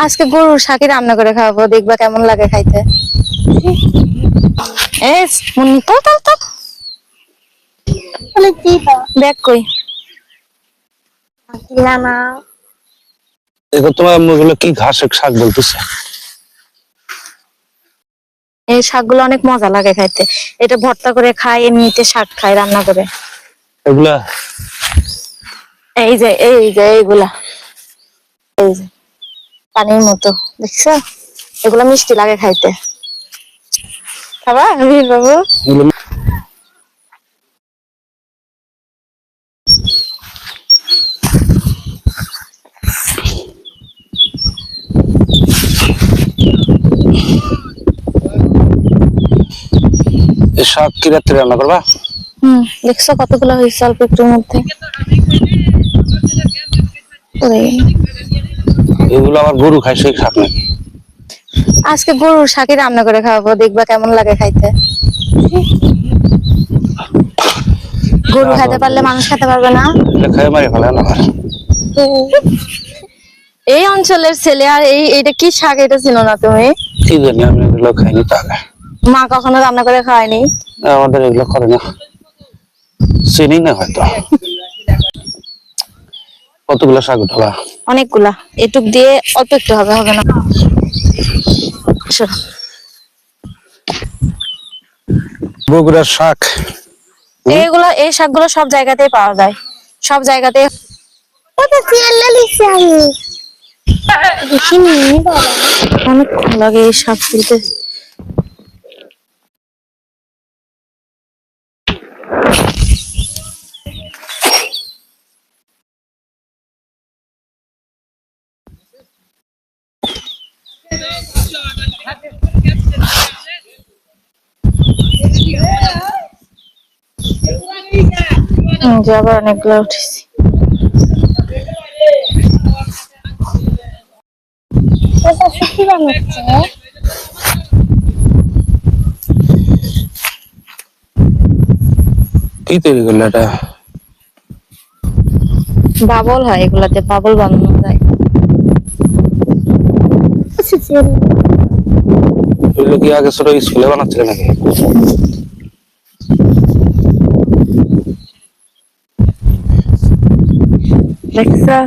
আজকে গরুর শাকি রান্না করে খাওয়াবো, দেখবা কেমন লাগে খাইতে। এই মুন্নি তো তো তো দেখ কই না। দেখো তোমার মুখগুলো কি ঘাসের শাক বলতেছে। এই শাকগুলো অনেক মজা লাগে খাইতে। এটা ভর্তা করে খাই, এমনিতে শাক খাই রান্না করে। এগুলা এই যে এইগুলা, এই যে পানির মতো, দেখছো? এগুলা মিষ্টি লাগে খাইতে। খাবা বীর বাবু? এই শাক কি রাত্রে রান্না করবা? দেখছো কতগুলো হয়েছে অল্প একটুর মধ্যে। এগুলো আবার গরু খায় সেই শাক নাকি? আজকে গরুর শাকি রান্না করে খাওয়াবো, দেখবা কেমন লাগে খাইতে। গরু খাইতে পারলে মানুষ খেতে পারবে না? খাই মারি ফেলে না। এই অঞ্চলের ছেলে আর এইটা কি শাক এটা ছিল না তুমি? কি জানি, আমি এগুলো খাইনি। তাহলে মা কখনো রান্না করে খাওয়ায়নি? আমাদের এগুলো করে না, চিনি না হয়তো। কতগুলো শাক উঠাবা? অনেকগুলা, এটুক দিয়ে অল্প একটু হবে, হবে না। বগুড়ার শাক। এইগুলো, এই শাকগুলো সব জায়গাতেই পাওয়া যায়, সব জায়গাতে। অনেক ভালো লাগে এই শাক তুলতে। আবার অনেকগুলো উঠেছি। কি তৈরি করলো এটা? বাবল হয় এগুলাতে, বাবল বানানো যায়। এগুলো কি আগে ছোট স্কুলে বানাচ্ছিল নাকি? দেখছা